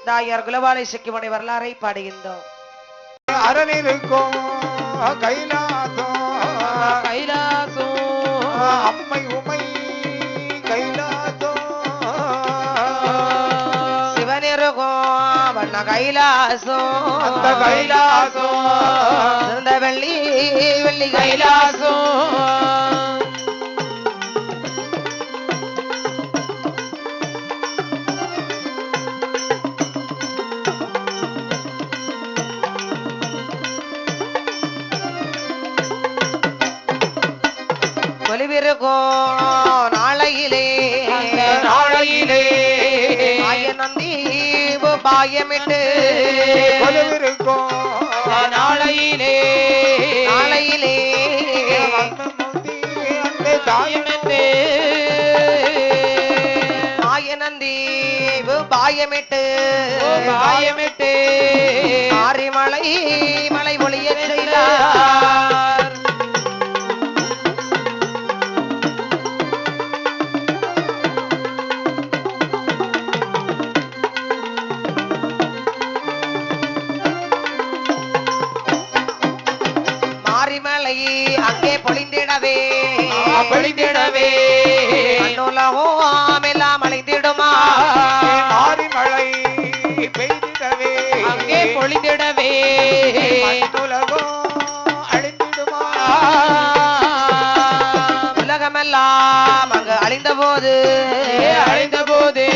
தாயார் குலவாலை சிக்கிமணி வரலாறை பாடுகின்றோம். அரணிருக்கும் கைலாசம் கைலாசம் அம்மை உமை கைலாசம் சிவனிருக்கும் வண்ண கைலாசம் அந்த கைலாசம் இந்த வெள்ளி வெள்ளி கைலாசம் ஒளிவிருக்கும் நாளையிலே நாளையிலே நந்தி பாயமிட்டு ஒளிவிருக்கும் நாளையிலே நாளையிலே தாயமிட்டு நந்தி பாயமிட்டு பாயமிட்டு ஆரிமலை மலை ஒளிய செய்தார். மாரிமலை அங்கே பொழிந்திடவே பொழிந்திடவே மண்ணுலகம் எல்லாம் அழிந்திடுமா மாரிமழை பெய்திடவே அங்கே பொழிந்திடவே மண்ணுலகம் அழிந்திடுமா உலகமெல்லாம் அங்கு அழிந்த போது அழிந்த போது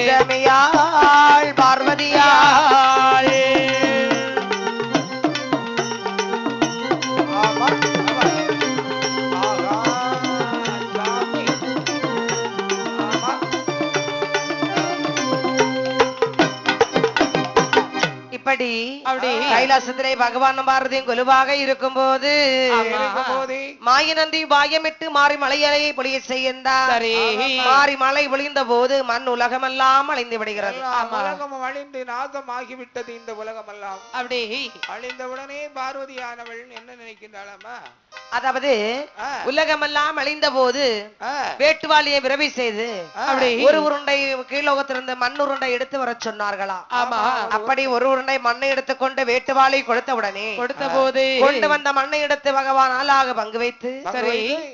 ரமியாள் பார்வதியாள் ஆமா ஆகா சாமி ஆமா இப்படி கைலாசத்திலே பகவான் பாரதியும் கொலுவாக இருக்கும் போது மாயநந்தி பாயமிட்டு மாறி மலையலையை பொழிய செய்கின்றார். மாறி மலை பொழிந்த போது மண் உலகமெல்லாம் அழிந்து விடுகிறது. உலகம் அழிந்து நாசமாகிவிட்டது. இந்த உலகம் எல்லாம் அப்படி அழிந்தவுடனே பார்வதியானவள் என்ன நினைக்கின்றாளம்மா? அதாவது உலகமெல்லாம் அழிந்த போது வேட்டுவாளியை விரவி செய்து ஒரு உருண்டை கீழோகத்திலிருந்து மண் உருண்டை எடுத்து வர சொன்னார்களா? அப்படி ஒரு உருண்டை மண்ணை எடுத்துக்கொண்டு வேட்டுவாளை கொடுத்தவுடனே கொண்டு வந்த மண்ணை எடுத்து பகவான் ஆளாக பங்கு வைத்து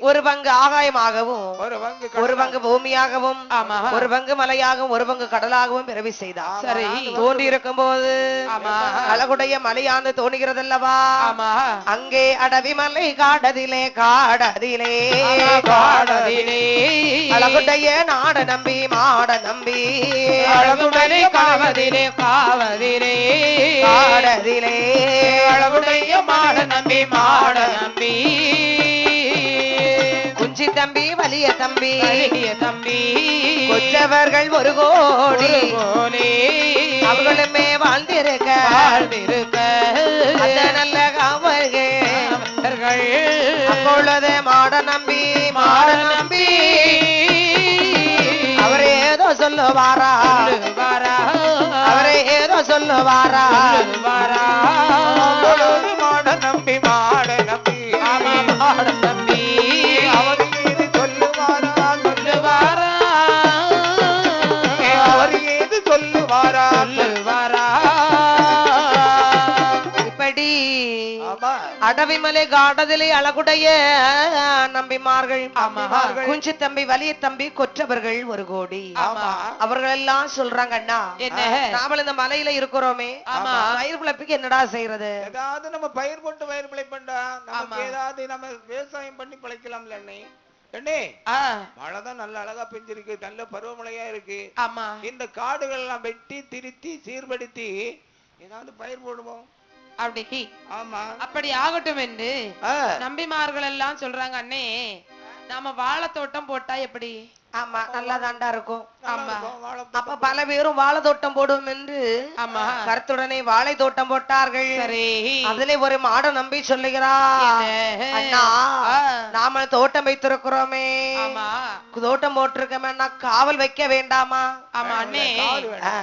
ஒரு பங்கு ஆகாயமாகவும் ஒரு பங்கு பூமியாகவும் ஒரு பங்கு மலையாகவும் ஒரு பங்கு கடலாகவும் பிறவி செய்தார். சரி, தோன்றி இருக்கும் போது அழகுடைய மலையாந்து தோணுகிறதல்லவா? அங்கே அடவி மலை காடதிலே காடதிலே காடதிலே அழகுடைய நாட நம்பி மாட நம்பி அழகுடைய காவதிலே காவதிலே காடதிலே அழகுடைய மாட நம்பி மாட நம்பி குஞ்சி தம்பி வலிய தம்பி தம்பி கொச்சவர்கள் ஒரு கோடி அவர்களுமே வாழ்ந்திருக்க அந்த நல்ல காவல்கள் அப்பொழுது மாட நம்பி அவரே ஏதோ சொல்லுவாரா அவரே ஏதோ சொல்லுவாரா மாட நம்பி மாட நம்பி மாட நம்பி அவர் ஏது சொல்லுவாரா அவர் ஏது சொல்லுவாரா இப்படி அடவிமலை காடதிலே அழகுடைய நம்பிமார்கள் குஞ்சு தம்பி வலிய தம்பி கொற்றவர்கள் ஒரு கோடி அவர்கள் எல்லாம் சொல்றாங்க, அண்ணா நாம இந்த மலையில இருக்கிறோமே பயிர் பிழைப்புக்கு என்னடா செய்யறது? ஏதாவது நம்ம பயிர் போட்டு பயிர் பிழைப்பண்டா, நமக்கு ஏதாவது நம்ம விவசாயம் பண்ணி பிழைக்கலாம்ல அண்ணே. அண்ணே மழைதான் நல்ல அழகா பெஞ்சிருக்கு, நல்ல பருவமழையா இருக்கு. இந்த காடுகள் எல்லாம் வெட்டி திருத்தி சீர்படுத்தி ஏதாவது பயிர் போடுவோம். அப்படி ஆமா, அப்படி ஆகட்டும் என்று நம்பிமார்கள் எல்லாம் சொல்றாங்க. அண்ணே, நாம வாழைத்தோட்டம் போட்டா எப்படி? ஆமா, நல்லா தாண்டா இருக்கும். அப்ப பல பேரும் வாழை தோட்டம் போடும் என்று கருத்துடனே வாழை தோட்டம் போட்டார்கள். அதுல ஒரு மாட நம்பி சொல்லுகிறார், அண்ணா நாம தோட்டம் வைத்திருக்கிறோமே, தோட்டம் போட்டிருக்கோமே, காவல் வைக்க வேண்டாமா? ஆமா அண்ணே,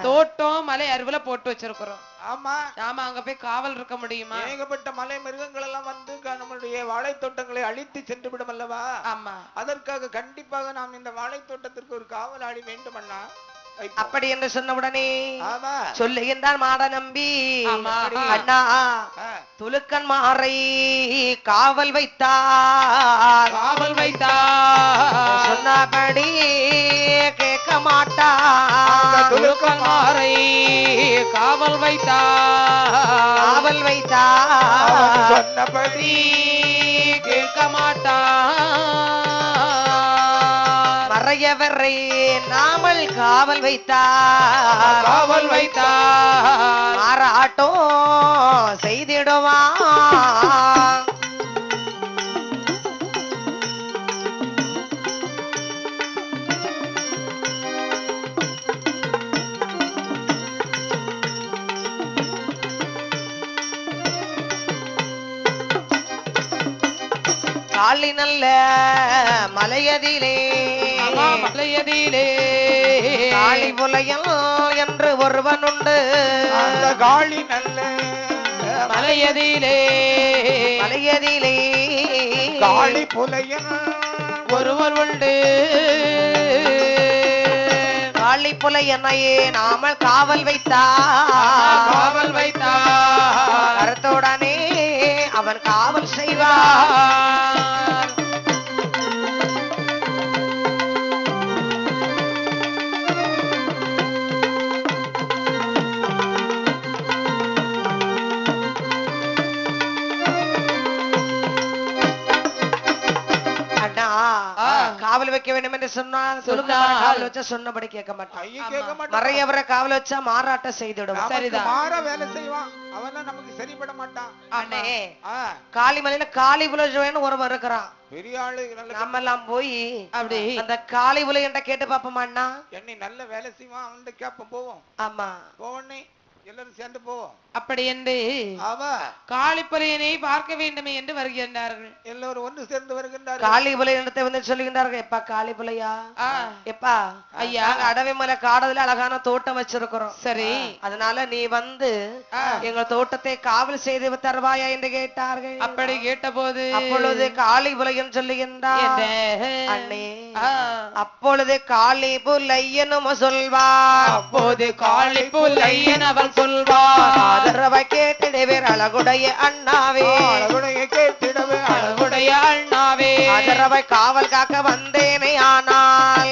தோட்டம் மலை அருவில போட்டு வச்சிருக்கிறோம். ஆமா, நாம அங்க போய் காவல் இருக்க முடியுமா? ஏகப்பட்ட மலை மிருகங்கள் எல்லாம் வந்து நம்மளுடைய வாழை தோட்டங்களை அழித்து சென்று விடும் அல்லவா? ஆமா, அதற்காக கண்டிப்பாக நாம் இந்த வாழை தோட்டத்திற்கு ஒரு காவலாளி வேண்டுமண்ணா. அப்படி என்று சொன்ன உடனே சொல்லுகின்றான் மாட நம்பி, அண்ணா துலுக்கன் மாறை காவல் வைத்தார், காவல் வைத்தார், சொன்னபடி கேட்க மாட்டார். துலுக்கன் மாறை காவல் வைத்தார், காவல் வைத்தார், சொன்னபடி கேட்க மாட்டார். மறையவரை நாமல் காவல் வைத்தார், காவல் வைத்தார், மாறாட்டோ செய்திடுவான். காளி நல்ல மலையதிலே, மலையதிலே காளி புலையல் என்று ஒருவன் உண்டு. அந்த காளி நல்ல மலையதிலே, மலையதிலே காளி புலையன் ஒருவர் உண்டு. காளி புலையனையே நாம காவல் வைத்தார், காவல் வைத்தார், கருத்துடனே அவன் காவல் செய்வார். காவல் வைக்க வேண்டும் என்று சொன்னால் காவல் வச்சா சொன்னபடி கேட்க மாட்டான். மறையவரை காவல் வச்சா மாறாட்ட செய்துடுவான். சரிதான், மாற வேலை செய்வான். அவன் நமக்கு சரிபட மாட்டான். அண்ணே காளிமலையில காளி புலன்னு ஒருவர் இருக்கிறான், பெரிய ஆளு. நம்ம எல்லாம் போய் அப்படி அந்த காளி புலை என்ற கேட்டு பாப்போமா அண்ணா? என்னை நல்ல வேலை செய்வான், அவன் கேப்ப போவோம். ஆமா போவனே எல்லாரும் சேர்ந்து போவோம். அப்படி என்று காளிப்புலையனை பார்க்க வேண்டுமே என்று வருகின்றார்கள். எல்லோரும் ஒன்று சேர்ந்து வருகின்றார்கள். காளி புலை இடத்தை வந்து சொல்லுகின்றார்கள், எப்பா காளி புலையா, எப்பா ஐயா அடவை மலை காடதுல அழகான தோட்டம் வச்சிருக்கிறோம். சரி, அதனால நீ வந்து எங்க தோட்டத்தை காவல் செய்து தருவாயா என்று கேட்டார்கள். அப்படி கேட்ட போது அப்பொழுது காளி புலையன் சொல்லுகின்றார், அண்ணே அப்பொழுது காளி புலையனும் சொல்வார், அப்போது காளி புலையன் அவன் சொல்வார், ஆதரவை கேட்டிடவே அழகுடைய அண்ணாவே, அழகுடைய கேட்டிடவே அழகுடைய அண்ணாவே, ஆதரவை காவல் காக்க வந்தேனே, ஆனால்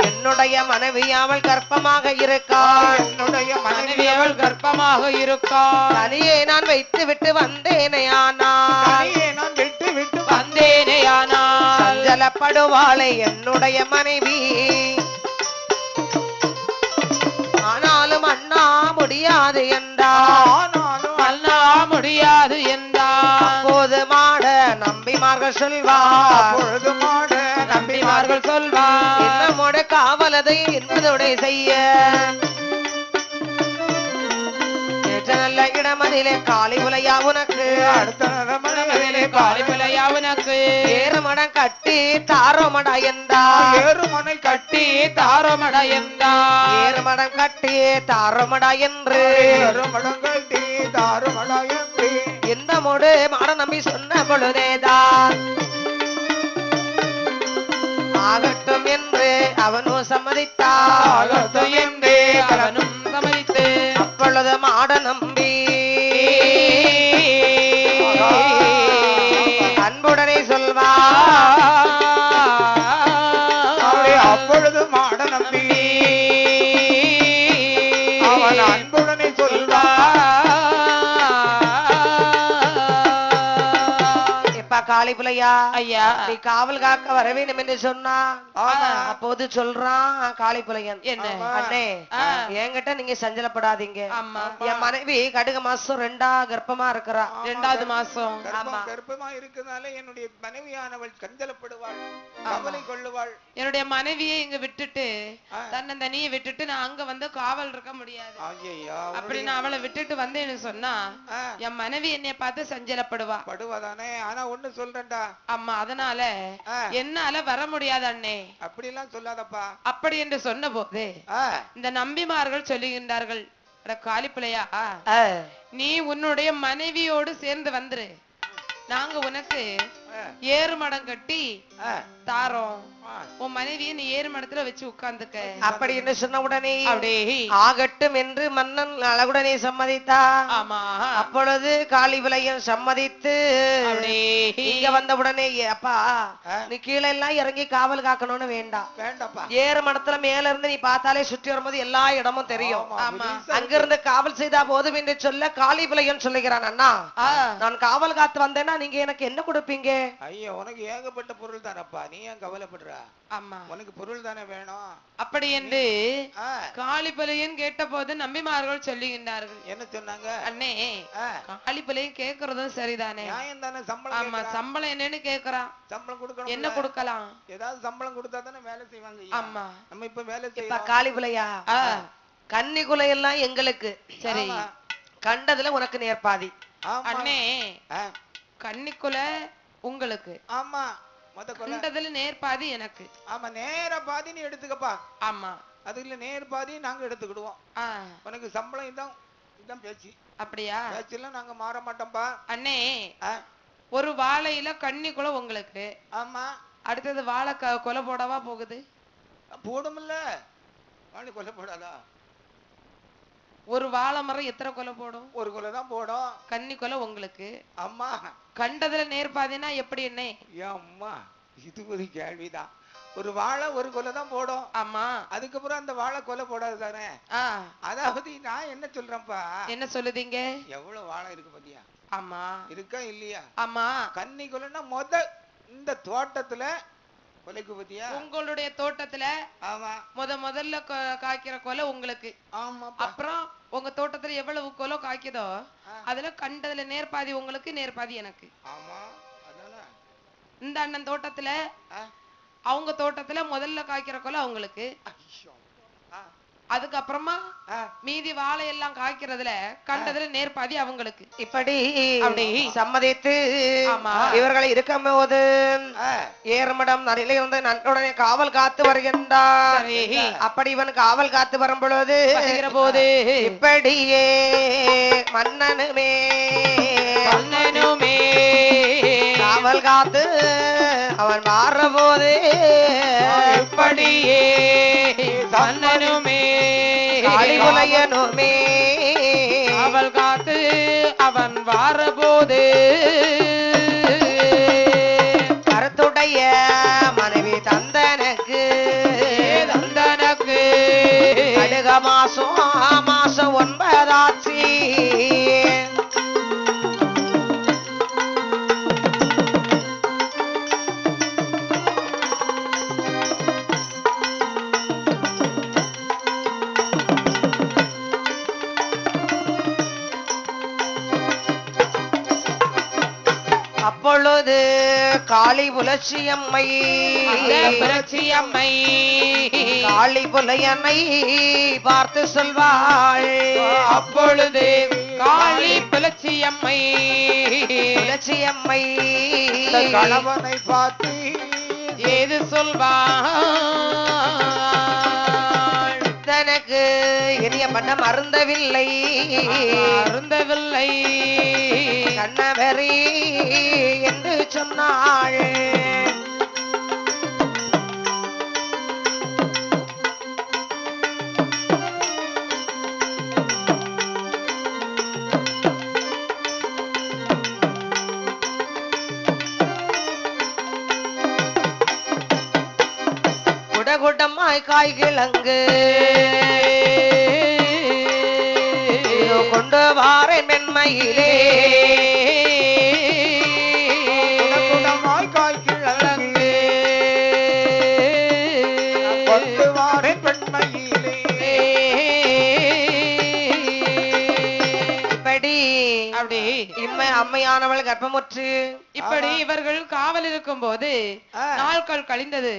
என்னுடைய மனைவி அவள் கர்ப்பமாக இருக்காள், என்னுடைய மனைவி அவள் கர்ப்பமாக இருக்காள், தனியே நான் வைத்து விட்டு வந்தேனே, ஆனால் நான் விட்டு விட்டு வந்தேனே, ஆனால் சஞ்சலப்படுவாளே என்னுடைய மனைவி, ஆனாலும் அண்ணா முடியாது என்றார், அண்ணா முடியாது என்றார். அப்போது மாட நம்பிமார்கள் சொல்வார், அப்பொழுது மாட நம்பிமார்கள் சொல்வார், இன்னமோட காவலதை என்பதோட செய்ய நல்ல இடமதிலே காளி புலையா உனக்கு, அடுத்த மனதிலே காளி புலையா உனக்கு, ஏறுமடம் கட்டி தாரோமடா என்றார், ஏறுமனை கட்டி தாரோமடா என்றார், ஏறுமடம் கட்டி தாரோமடா என்று, ஏறுமடம் கட்டி தாரோமடா என்று எந்த மோடு மாட நம்பி சொன்ன பொழுதேதான் ஆகட்டும் என்று அவனும் சம்மதித்தார், ஆகட்டும் என்று அவனும் சம்மதித்து, அப்பொழுது மாட நம்பி அன்புடனே சொல்வார், அப்பொழுது மாட நம்பி அவன் அன்புடனே சொல்வார், எப்பா காளி புலையா ஐயா நீ காவல் காக்க வர வேண்டும் என்று சொன்னான். அப்போது சொல்றான் காளி புலையன், என்ன அண்ணே என்கிட்ட நீங்க சஞ்சலப்படாதீங்க, என் மனைவி கடுக மாசம் 2 கர்ப்பமா இருக்கிறா, 2வது மாசம் கர்ப்பமா இருக்கிறதுனால என்னுடைய மனைவியானவள் சஞ்சலப்படுவாள், கவலை கொள்ளுவாள். என்னுடைய மனைவியை இங்க விட்டுட்டு தன்னந்தனியை விட்டுட்டு நான் அங்க வந்து காவல் இருக்க முடியாது. அப்படி நான் அவளை விட்டுட்டு வந்தேன்னு சொன்னா என் மனைவி என்னை பார்த்து சஞ்சலப்படுவா படுவாதானே. ஆனா ஒண்ணு சொல்றேன்டா அம்மா, அதனால என்னால வர முடியாது அண்ணே. அப்படி எல்லாம் சொல்லாதப்பா. அப்படி என்று சொன்ன போது இந்த நம்பிமார்கள் சொல்லுகின்றார்கள், காளிப்பிள்ளையா நீ உன்னுடைய மனைவியோடு சேர்ந்து வந்துரு, நாங்க உனக்கு ஏறுமடம் கட்டி தாரோம் உன் மனைவியை நீ ஏறு மடத்துல வச்சு உட்கார்ந்துக்க அப்படி என்று சொன்ன உடனே அப்படியே ஆகட்டும் என்று மன்னன் அழகுடனே சம்மதித்தா. ஆமா. அப்பொழுது காளிவிளையன் சம்மதித்து இங்க வந்த உடனே அப்பா நீ கீழே எல்லாம் இறங்கி காவல் காக்கணும்னு வேண்டாம். ஏறு மடத்துல மேல இருந்து நீ பார்த்தாலே சுற்றி வரும்போது எல்லா இடமும் தெரியும். அங்கிருந்து காவல் செய்தா போதும் என்று சொல்ல காளிவிளையன் சொல்லுகிறான், அண்ணா நான் காவல் காத்து வந்தேன்னா நீங்க எனக்கு என்ன கொடுப்பீங்க? ஐயோ உனக்கு ஏகப்பட்ட பொருள் தானப்பா, நீ ஏன் கவலைப்படுற? ஆமா உனக்கு பொருள் தானே வேணும். அப்படி என்று காளிபலையன் கேட்ட போது நம்பிமார்கள் சொல்லுகின்றார்கள். என்ன சொன்னாங்க? அண்ணே காளிபலையன் கேக்குறதும் சரிதானே. ஆமா சம்பளம் என்னன்னு கேக்குறான். சம்பளம் கொடுக்கணும். என்ன கொடுக்கலாம்? ஏதாவது சம்பளம் கொடுத்தா தானே வேலை செய்வாங்க. ஆமா நம்ம இப்ப வேலை செய்யலாம். காளிபலையா கன்னிகுலை எல்லாம் எங்களுக்கு சரி, கண்டதுல உனக்கு நேர்பாதி. அண்ணே கன்னிக்குலை உங்களுக்கு. ஆமா கண்டதுல நேர்பாதி எனக்கு. ஆமா நேர பாதி நீ எடுத்துக்கப்பா. ஆமா அதுல நேர் பாதி நாங்க எடுத்துக்கிடுவோம். உனக்கு சம்பளம் இதான் பேச்சு. அப்படியா? பேச்சுல நாங்க மாற மாட்டோம்பா. அண்ணே ஒரு வாழையில கன்னிக்குலை உங்களுக்கு. ஆமா அடுத்தது வாழை கொலை போடவா போகுது? போடும்ல. வாழை கொலை போடாதா? ஒரு வாழை மரம் எத்தனை கொலை போடும்? ஒரு கொலை தான் போடும். கன்னி கொலை உங்களுக்கு. அம்மா கண்டதுல நேர்பாதினா எப்படி என்ன? அம்மா இது ஒரு கேள்விதான். ஒரு வாழை ஒரு கொலை தான் போடும். ஆமா அதுக்கப்புறம் அந்த வாழை கொலை போடாது தானே. அதாவது நான் என்ன சொல்றேன்ப்பா. என்ன சொல்லுதீங்க? எவ்வளவு வாழை இருக்கு பாத்தியா? ஆமா இருக்கா இல்லையா? ஆமா கன்னி கொலைன்னா இந்த தோட்டத்துல கொலைக்கு பத்தியா? உங்களுடைய தோட்டத்துல. ஆமா முதல்ல காய்க்கிற கொலை உங்களுக்கு. ஆமா அப்புறம் உங்க தோட்டத்துல எவ்வளவு கொலை காய்க்குதோ அதுல கண்டதுல நேர்பாதி உங்களுக்கு, நேர்பாதி எனக்கு. ஆமா அதானே. இந்த அண்ணன் தோட்டத்துல அவங்க தோட்டத்துல முதல்ல காய்க்கிற கொலை அவங்களுக்கு. அதுக்கப்புறமா மீதி வாழை எல்லாம் காய்க்கிறதுல கண்டதுல நேர்பாதி அவங்களுக்கு. இப்படி அப்படி சம்மதித்து இவர்களை இருக்கும் போது ஏர்மடம் நடிலை வந்து நன்றுடனே காவல் காத்து வருகின்றார். அப்படி இவன் காவல் காத்து வரும் பொழுது இப்படியே மன்னனுமே காவல் காத்து அவன் மாற போது இப்படியே மன்னனுமே காளிபுலையனுமே காவல் காத்து அவன் வாரபோது கருத்துடைய மனைவி தந்தனக்கு அடுக மாசம் 9 ஆச்சு. அப்பொழுது காளி புலட்சியம்மை காளி புலையனை பார்த்து சொல்வாள். அப்பொழுது காளி புலட்சியம்மை கணவனை பார்த்து ஏது சொல்வாள்? தனக்கு இனிய மன்னம் அருந்தவில்லை கண்ணவரி என்று சொன்னாள். குடகுடமாய் காய் கிழங்கு கொண்டு வாரேன் மென்மையிலே காய் கிழங்கு கொண்டு வாரேன் பெண்மையிலே. இப்படி அப்படி அம்மையானவள் கர்ப்பமுற்று இப்படி இவர்கள் காவல் இருக்கும் போது நாட்கள் கழிந்தது.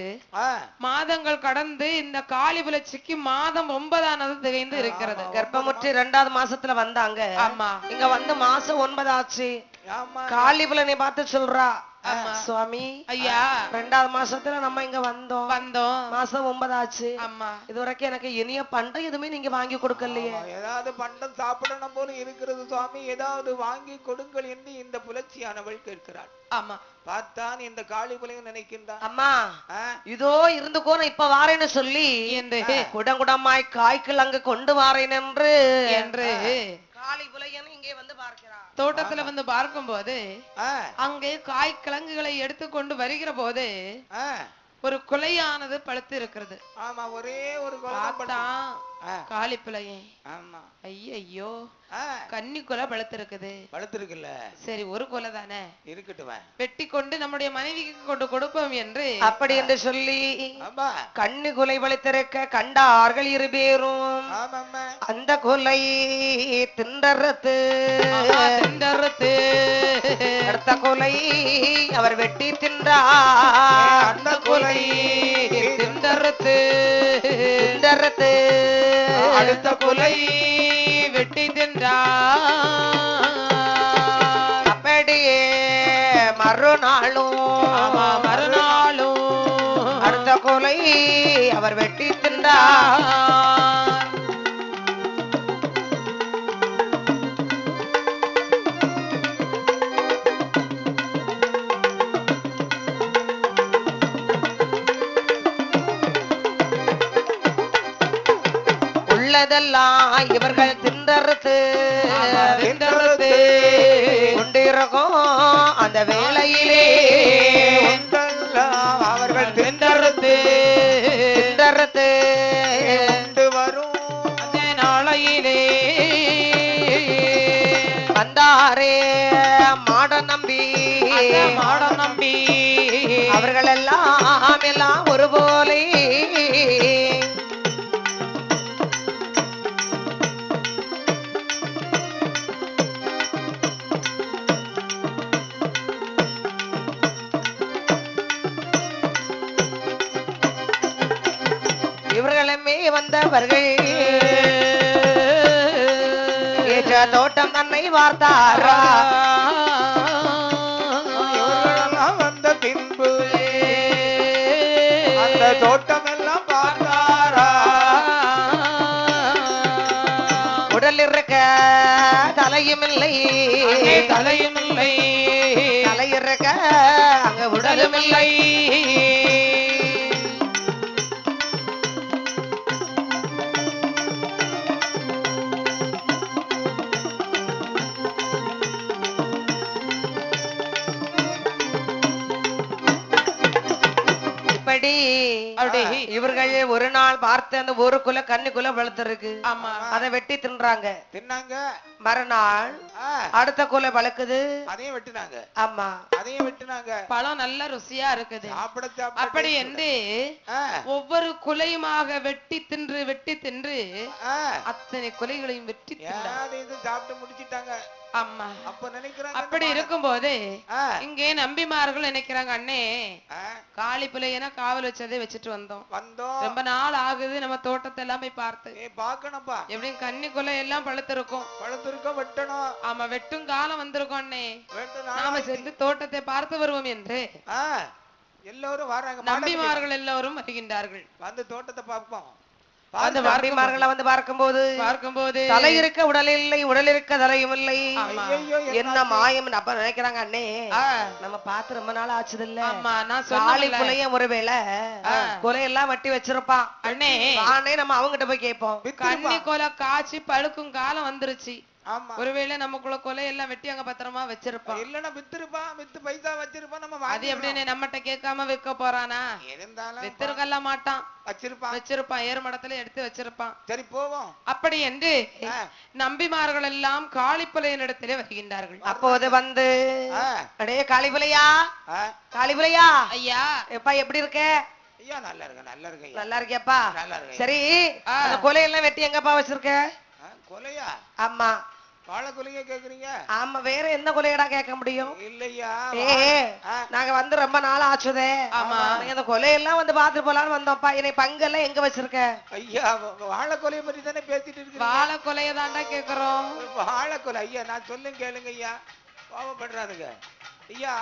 மாதங்கள் கடந்து இந்த காளி புலட்சிக்கு மாதம் 9ஆனது திகைந்து இருக்கிறது. கர்ப்பமுற்று 2வது மாசத்துல வந்தாங்க. ஆமா இங்க வந்து மாசம் 9 ஆச்சு. காளிபுலனை பார்த்து சொல்றா, சுவாமி ஐயா 2வது மாசத்துல நம்ம இங்க வந்தோம் மாசம் 9 ஆச்சு. ஆமா, இதுவரைக்கும் எனக்கு இனிய பண்டம் எதுவுமே நீங்க வாங்கி கொடுக்கலையே. ஏதாவது பண்டம் சாப்பிடணும் போல இருக்கிறது சுவாமி, ஏதாவது வாங்கி கொடுங்கள் என்று இந்த புலட்சியானவள் கேட்கிறாள். ஆமா, பார்த்தான் இந்த காளி புலையும் நினைக்கின்றான். அம்மா இதோ இருந்துக்கோ நான் இப்ப வாரேன்னு சொல்லி குடங்குடமாய் காய்கள் அங்கு கொண்டு வாரேன் என்று காளி புலையன் இங்கே வந்து பார்க்கிறார். தோட்டத்துல வந்து பார்க்கும் போது அங்கே காய் கிழங்குகளை எடுத்துக்கொண்டு வருகிற போது ஒரு குலையானது பழுத்து இருக்கிறது. ஆமா, ஒரே ஒரு காளி பிள்ளையன். ஆமா, ஐயோ கன்னி கொலை பழுத்திருக்குல்ல. சரி, ஒரு கொலை தானே இருக்கட்டும், வெட்டி கொண்டு நம்முடைய மனைவிக்கு கொண்டு கொடுப்போம் என்று அப்படி என்று சொல்லி கன்னி கொலை பழுத்திருக்க கண்டார்கள் 2 பேரும். அந்த கொலை திண்டறுத்து அடுத்த கொலை அவர் வெட்டி தின்றார். அந்த கொலை திண்டறுத்து அடுத்த கொலை வெட்டி தின்றார். அப்படியே மறுநாளும் அடுத்த கொலை அவர் வெட்டி தின்றார். உள்ளதெல்லாம் இவர்கள் திண்டறுத்து கொண்டிருக்கும் அந்த வேளையிலே அவர்கள் திண்டறுத்து வரும் அந்த நாளையிலே வந்தாரே மாட நம்பி அவர்கள் எல்லாம் ஒரு போலே இவர்களுமே வந்தவர்கள் ஏற்ற தோட்டம் தன்னை வார்த்தாரா. இவர்களெல்லாம் வந்த பின்பு அந்த தோட்டம் எல்லாம் பார்த்தாரா. உடல் இருக்க தலையும் இல்லை தலை இருக்க அங்க உடலும் இல்லை. இவர்கள் ஒரு நாள் பார்த்து அந்த ஒரு குல கன்னிக்குள்ள வளர்த்துருக்கு. ஆமா, அதை வெட்டி தின்னாங்க. மறுநாள் அடுத்த குலை வளர்க்குது, அதையும் வெட்டினாங்க. ஆமா, அதையும் வெட்டினாங்க. பழம் நல்ல ருசியா இருக்குது. அப்படி என்று ஒவ்வொரு குலையுமாக வெட்டி தின்று அத்தனை குலைகளையும் வெட்டி சாப்பிட்டு முடிச்சிட்டாங்க. ஆமா, அப்ப நினைக்கிறாங்க. அப்படி இருக்கும் போது இங்கே நம்பிமார்கள் நினைக்கிறாங்க, அண்ணே காளி பிள்ளையனா காவல் வச்சதே வச்சுட்டு வந்தோம். ரொம்ப நாள் ஆகுது, நம்ம தோட்டத்தை எல்லாம் போய் பார்த்து பாக்கணும்பா. எப்படியும் கன்னி கொலை எல்லாம் பழுத்திருக்கும் வெட்டணும். ஆமா, வெட்டும் காலம் வந்திருக்கும் அண்ணே. நாம சேர்ந்து தோட்டத்தை பார்த்து வருவோம் என்று எல்லோரும் வராங்க. நம்பிமார்கள் எல்லோரும் வருகின்றார்கள். வந்து தோட்டத்தை பார்ப்போம். நம்பிமார்களை வந்து பார்க்கும்போது தலை இருக்க உடல் இல்லை, உடல் இருக்க தலையும் இல்லை. என்ன மாயம் அப்ப நினைக்கிறாங்க, அண்ணே நம்ம பார்த்து ரொம்ப நாள் ஆச்சுது இல்ல. காளி புலைய ஒருவேளை கொலையெல்லாம் வட்டி வச்சிருப்பான் அண்ணே. ஆனே நம்ம அவங்கிட்ட போய் கேட்போம். கன்னி கொலை காய்ச்சி பழுக்கும் காலம் வந்துருச்சு. ஒருவேளை நமக்குள்ள கொலை எல்லாம் வெட்டி அங்க பத்திரமா வச்சிருப்பான். இல்லன்னா வித்திருப்பான், வித்து பைசா வச்சிருப்பான். நம்ம அது எப்படின்னு நம்மகிட்ட கேட்காம விற்க போறானா? இருந்தாலும் வித்திருக்கல மாட்டான், வச்சிருப்பான். ஏறுமடத்துல எடுத்து வச்சிருப்பான். சரி போவோம். அப்படி என்று நம்பிமார்கள் எல்லாம் காளிப்புலையின் இடத்திலே வருகின்றார்கள். அப்போது வந்து அடே காளிப்புலையா, காளிப்புலையா ஐயா, எப்பா எப்படி இருக்க? ஐயா நல்லா இருக்க. நல்லா இருக்கியாப்பா? சரி, அந்த கொலையெல்லாம் வெட்டி எங்கப்பா வச்சிருக்க? கொலையா? ஆமா, வாழை கொலைய கேக்குறீங்க? ஆமா, வேற என்ன கொலையடா கேட்க முடியும்? இல்லையா, நாங்க வந்து ரொம்ப நாள் ஆச்சுதே. ஆமா, அந்த கொலையெல்லாம் வந்து பாத்துட்டு போலான்னு வந்தோம்ப்பா. என்னை பங்கெல்லாம் எங்க வச்சிருக்க? ஐயா, வாழை கொலைய பத்தி தானே பேசிட்டு இருக்கு. வாழை கொலைய தாண்டா கேக்குறோம். வாழை கொலை ஐயா, நான் சொல்லுங்க கேளுங்க ஐயா, கோவப்படுறாதுங்க ஐயா.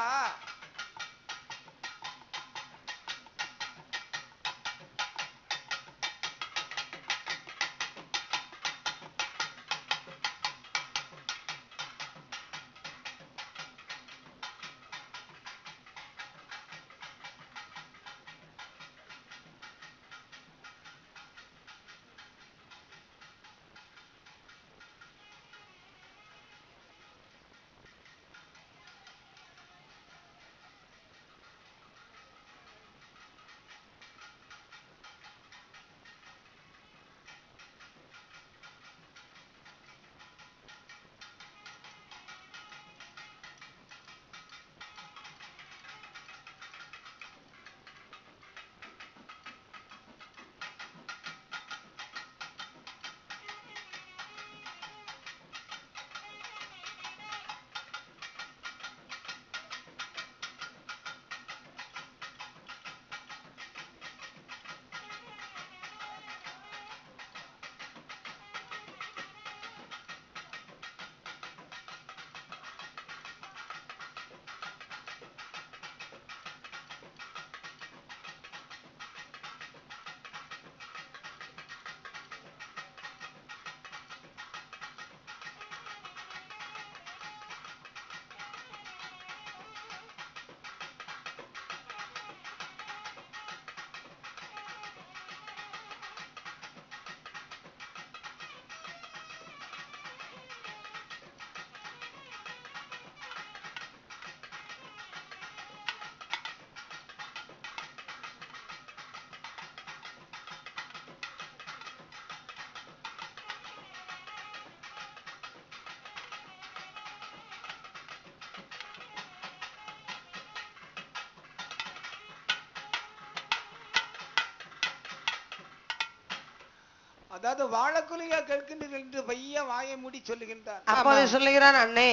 அதாவது வாழக்குலையா கேட்கின்றீர்கள் என்று பையன் வாயை மூடி சொல்லுகின்றார். அப்போது சொல்லுகிறான், அண்ணே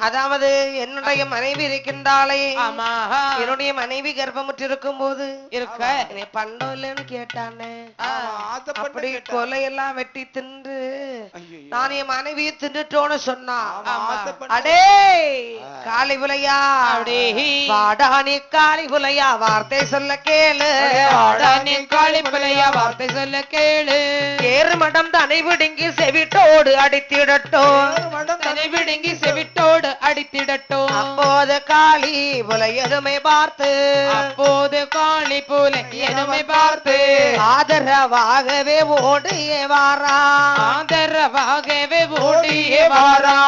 அதாவது என்னுடைய மனைவி இருக்கின்றாளே, என்னுடைய மனைவி கர்ப்பமுற்றிருக்கும் போது இருக்க பண்டம் இல்லைன்னு கேட்டானே, அப்படி கொலையெல்லாம் வெட்டி தின்று நான் என் மனைவியை தின்னுட்டோன்னு சொன்னா, அடே காளி புலையா, வாடா நீ காளி புலையா வார்த்தை சொல்ல கேளு, வாடா நீ காளி புலையா வார்த்தை சொல்ல கேளு, ஏறு மடம் தனை விடுங்கி செவிட்டோடு அடித்திடட்டும், தனை விடுங்கி செவிட்டோடு அடித்திடட்டும், அப்போது காளி புலை எதுமை பார்த்து, அப்போது காளி புலை எதுமை பார்த்து ஆதரவாகவே ஓடியே வாரா, ஆதரவாகவே ஓடியே வாரா,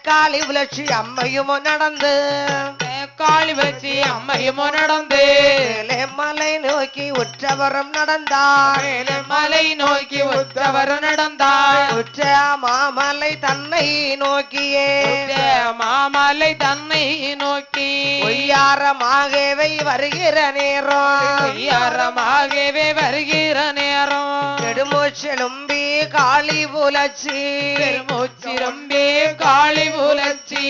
காளி புலட்சி அம்மையும் நடந்து, காளி புலட்சி அம்மையும் நடந்து மலை நோக்கி உற்றவரும் நடந்தார், மலை நோக்கி உற்றவரும் நடந்தார், உற்ற மாமலை தன்னை நோக்கியே, மாமலை தன்னை நோக்கி ஒய்யாரமாகவே வருகிற நேரம், ஒய்யாரமாகவே வருகிற நேரம், நெடுமூச்செலும்பி காளி புலச்சி, பெருமூச்சிரும்பி காளி புலச்சி,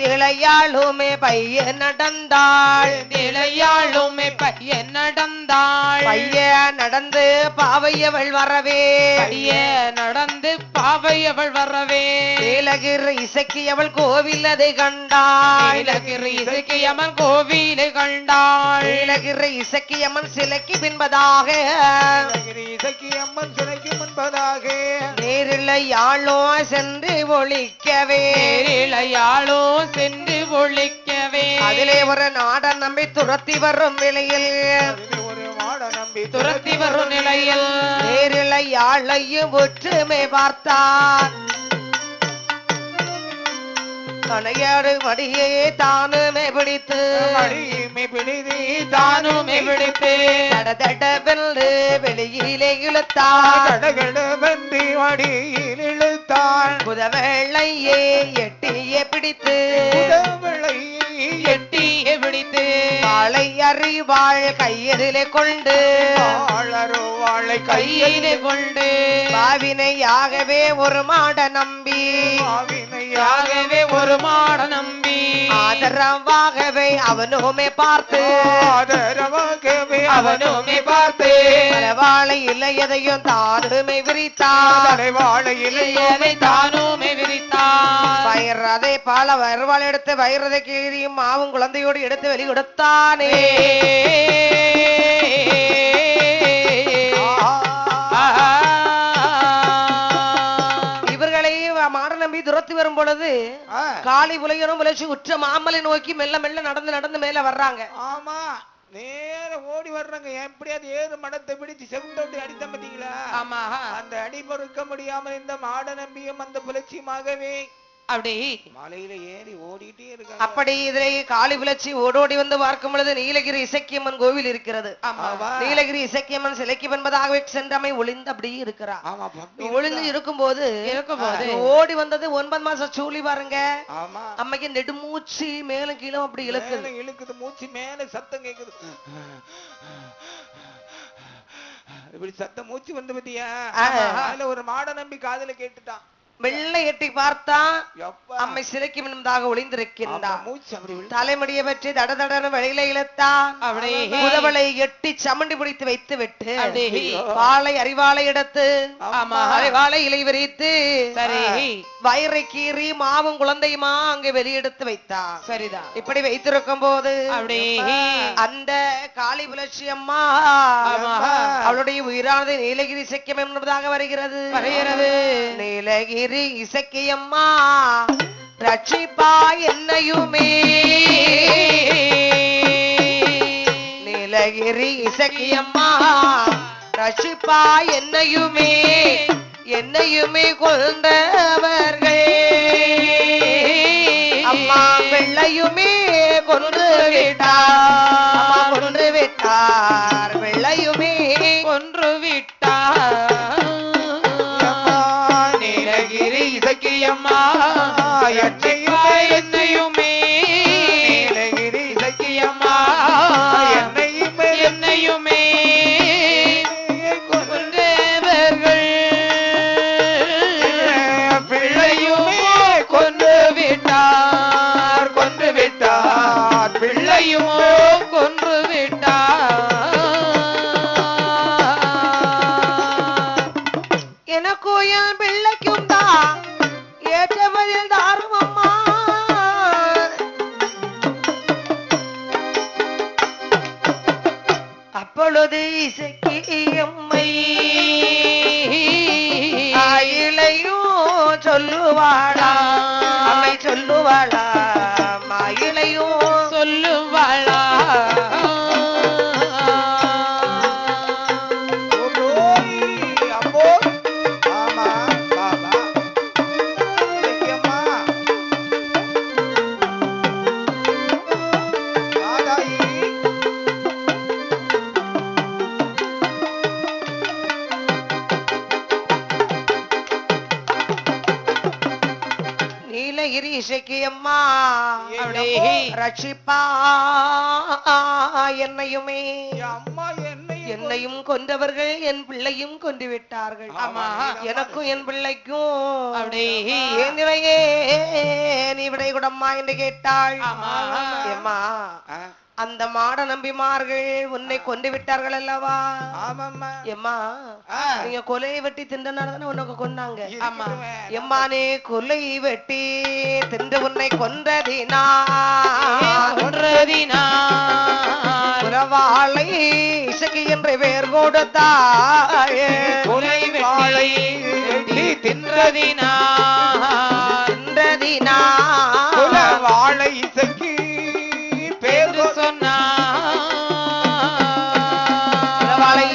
இளையாளுமே பையன் நடந்தாள், இளையாளுமே பையன் நடந்தாள், பையன் நடந்து பாவையவள் வரவே, பையன் நடந்து பாவையவள் வரவே, நீலகிரி இசக்கியவள் கோவில் அதை கண்டாள், நீலகிரி இசக்கியம்மன் கோவிலை கண்டாள், நீலகிரி இசக்கியம்மன் சிலைக்கு பின்பதாக, நீலகிரி இசக்கியம்மன் சிலைக்கு முன்பதாக நேரில் யாழோ சென்று ஒழிக்கவே, நேரில் யாழோ சென்று ஒழிக்கவே, அதிலே ஒரு நாடன் நம்பி துரத்தி வரும் நிலையில், ஒரு மாடன் நம்பி துரத்தி வரும் நிலையில் நேரில் யாழையும் ஒற்றுமை பார்த்தார், கணையாடு மடியே தானுமே பிடித்து, மடியுமே பிடித்து தானுமே பிடித்து தடதடவென்று வெளியிலே இழுத்தார், தடகடவென்று மடியில் இழுத்தார், புதவெள்ளையே எட்டியே பிடித்து, புதவெள்ளையே எட்டியே பிடித்து வாழை அறிவாள் கையிலே கொண்டு, வாழை கையிலே கொண்டு பாவினையாகவே ஒரு மாட நம்பி, பாவினையாகவே ஒரு மாட நம்பி ஆதரவாகவே அவனுமே பார்த்து, ஆதரவாகவே அவனுமே பார்த்து வாழை இலையதையும் தானுமே விரித்தார், வாழை இலையதை தானுமே விரித்தார், வயிறதை பல வருவாள் எடுத்து வயிறதை கீழியும் மாவும் குழந்தையோடு எடுத்து வெளி கொடுத்தானே, நம்பி துரத்தி வரும் பொழுது காளி புலையனும் புலச்சி உற்ற மாமலை நோக்கி மெல்ல மெல்ல நடந்து நடந்து மேல வர்றாங்க. ஆமா, நேர ஓடி வர்றாங்க. எப்படியாவது ஏறு மடத்தை பிடிச்சு செவிட்டோட்டு அடித்த பார்த்தீங்களா? ஆமா, அந்த அடி பொறுக்க முடியாமல் இந்த மாட நம்பியும் அந்த புலட்சியமாகவே அப்படி மலையில ஏறி ஓடிட்டே இருக்காங்க. அப்படி இதிலே காளி புலச்சி ஓடோடி வந்து பார்க்கும் பொழுது நீலகிரி இசக்கியம்மன் கோவில் இருக்கிறது. நீலகிரி இசக்கியம்மன் சிலைக்கு என்பதாகவே சென்றமை ஒளிந்து அப்படி இருக்கிறார். ஒளிந்து இருக்கும் போது ஓடி வந்தது 9 மாசம் சூழி பாருங்க. அம்மைக்கு நெடுமூச்சு மேலும் கீழும் அப்படி இழுக்குது, மூச்சு மேல சத்தம் கேக்குது. இப்படி சத்தம் மூச்சு வந்து பத்தியா, அதுல ஒரு மாட நம்பி காதுல கேட்டுட்டான். வெள்ளை எட்டி பார்த்தா அம்மை சிலைக்கு முன்னதாக ஒளிந்திருக்கின்றார். தலைமுடியை பற்றி தடதடன வெளியில இழுத்தான். முதவளை எட்டி சமண்டி பிடித்து வைத்து விட்டு வாழை அறிவாளை எடுத்து அறிவாளை இலை விரித்து வயிறை கீறி மாவும் குழந்தையுமா அங்கே வெளியெடுத்து வைத்தார். சரிதான். இப்படி வைத்திருக்கும் போது அந்த காளி புலட்சி அம்மா அவளுடைய உயிரானது நீலகிரி இசக்கியம் என்பதாக வருகிறது. நீலகிரி இசக்கியம்மா ரட்சிப்பா என்னையுமே, நீலகிரி இசக்கியம்மா ரட்சிப்பா என்னையுமே, என்னையுமே கொண்டவர்கள் அம்மா வெள்ளையுமே கொன்று விட்டார், கொன்று விட்டார், வெள்ளையுமே கொன்று விட்டார். இசக்கியம்மா என்னையுமே, நீலகிரி இசக்கியம்மா என்னையுமே, என்னையுமே கொன்றவர்கள் எனக்கும் என் பிள்ளைக்கும் தான் ஏற்றவதில் தாரும் அம்மா. அப்பொழுது இசைக்கு அம்மை ஆயிலையும் சொல்லுவாளா, அம்மை சொல்லுவாளா, மாயிலையும் சொல்லுவாளா. இசைக்கு அம்மா ரட்சிப்பா என்னையுமே, என்னையும் கொண்டவர்கள் என் பிள்ளையும் கொண்டு விட்டார்கள். எனக்கும் என் பிள்ளைக்கும் ஏன் நிலையே நீ விடை கூடம்மா என்று கேட்டாள். அம்மா அந்த மாட நம்பிமார்கள் உன்னை கொண்டு விட்டார்கள் அல்லவா? எம்மா நீங்க கொலையை வெட்டி தின்றனாலதானே உனக்கு கொண்டாங்க. எம்மா நீ கொலை வெட்டி தின்று உன்னை கொன்றதினா குலவாளை இசைக்கு என்று பெயர் கொடுத்தாயே. கொலை வெட்டி தின்றதினா குலவாளை இசைக்கு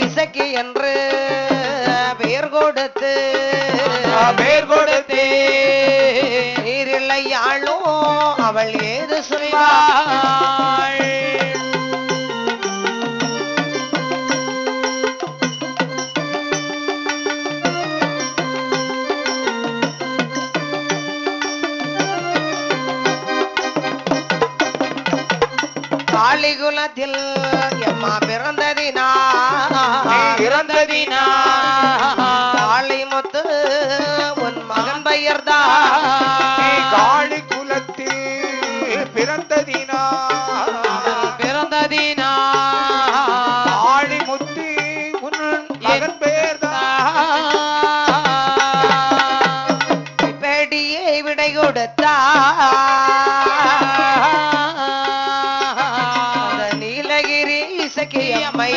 இசைக்கு என்று பெயர் கொடுத்து நீரில்லையாளும் அவள் ஏது சொல்வாள். காளிகுலத்தில் எம்மா பிறந்ததினா காளி முத்து உன் மகன் பெயர்தான். காளி குலத்தில் பிறந்ததினா காளி முத்து உன் மகன் பெயர்தான். இப்படியே விடை கொடுத்தா நீலகிரி இசைக்கு அம்மை.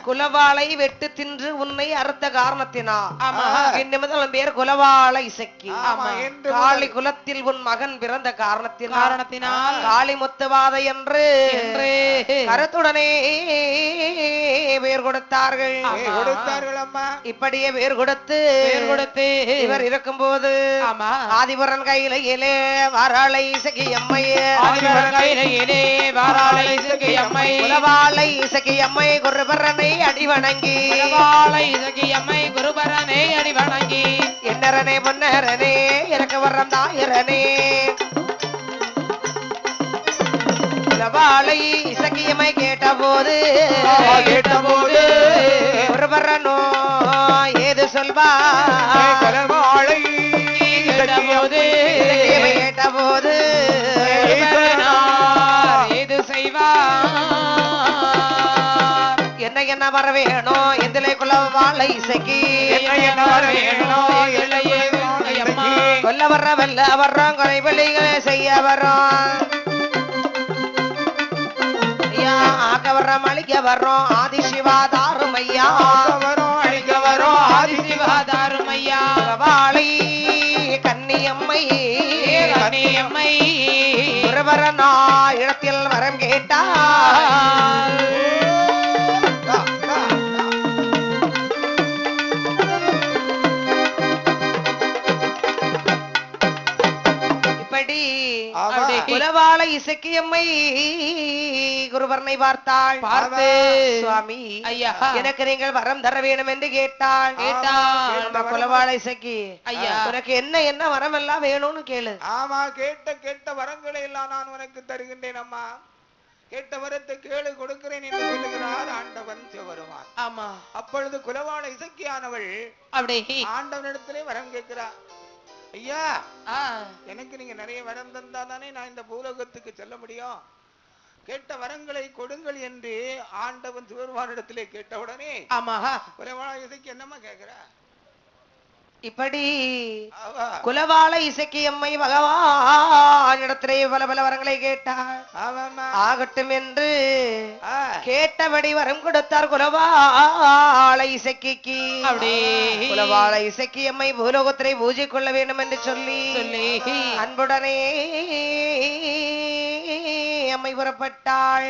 குலவாளை வெட்டு தின்று உன்னை அறுத்த காரணத்தினால் பேர் குலவாளை இசைக்கு. காளி குலத்தில் உன் மகன் பிறந்த காரணத்தினால் காளி முத்துவாதை என்று கருத்துடனே பேர் கொடுத்தார்கள். இப்படியே பேர் கொடுத்து இவர் இருக்கும் போது ஆதிபுரன் கையிலே வாராளை இசைக்கு அம்மையே குலவாளை இசைக்கு அம்மை குருபரனை அடிவணங்கி என்னரனே பொன்னரனே எனக்கு வர்றம் தாயரனே குலவாளை இசக்கியமை கேட்டபோது குருபரனோ ஏது சொல்வா. குலவாளை கேட்டபோது ஏது செய்வா. என்ன வர வேணும் எந்திலே குலவாளை இசைக்கு கொல்ல வர்ற வெல்ல வர்றோம் கொலை பள்ளிகளை செய்ய வர்றோம் ஐயா ஆக்க வர்றோம் அழிக்க வர்றோம் ஆதிசிவா தாரும் ஐயா அழிக்க வர்றோம் ஆதிசிவா தாரும் ஐயா. குலவாளை கன்னியம்மை குருபரனா இடத்தில் வரம் கேட்டா குலவாளை இசக்கியம்மை குருபரனை பார்த்தாள். சுவாமி ஐயா எனக்கு நீங்கள் வரம் தர வேணும் என்று கேட்டாள். குலவாளை இசக்கி ஐயா உனக்கு என்ன வரம் எல்லாம் வேணும்னு கேளு. ஆமா கேட்ட வரங்களை எல்லாம் நான் உனக்கு தருகின்றேன் அம்மா. கேட்ட வரத்தை கேளு கொடுக்கிறேன் என்று சொல்லுகிறார். ஆமா. அப்பொழுது குலவாள இசக்கியானவள் அப்படி ஆண்டவனிடத்திலே வரம் கேட்கிறா. ஐயா, எனக்கு நீங்க நிறைய வரம் தந்தா தானே நான் இந்த பூலோகத்துக்கு செல்ல முடியும். கேட்ட வரங்களை கொடுங்கள் என்று ஆண்டவன் சிவபெருமானிடத்திலே கேட்டவுடனே குலவாள இசைக்கு என்னமா கேட்கிற? இப்படி குலவாள இசக்கியம்மை பகவானிடத்திலே பல பல வரங்களை கேட்டார். ஆகட்டும் என்று கேட்டபடி வரம் கொடுத்தார் குலவாள இசக்கிக்கு. அப்படி குலவாள இசக்கியம்மை பூலோகத்திலே பூஜை கொள்ள வேண்டும் என்று சொல்லி அன்புடனே அம்மை புறப்பட்டாள்.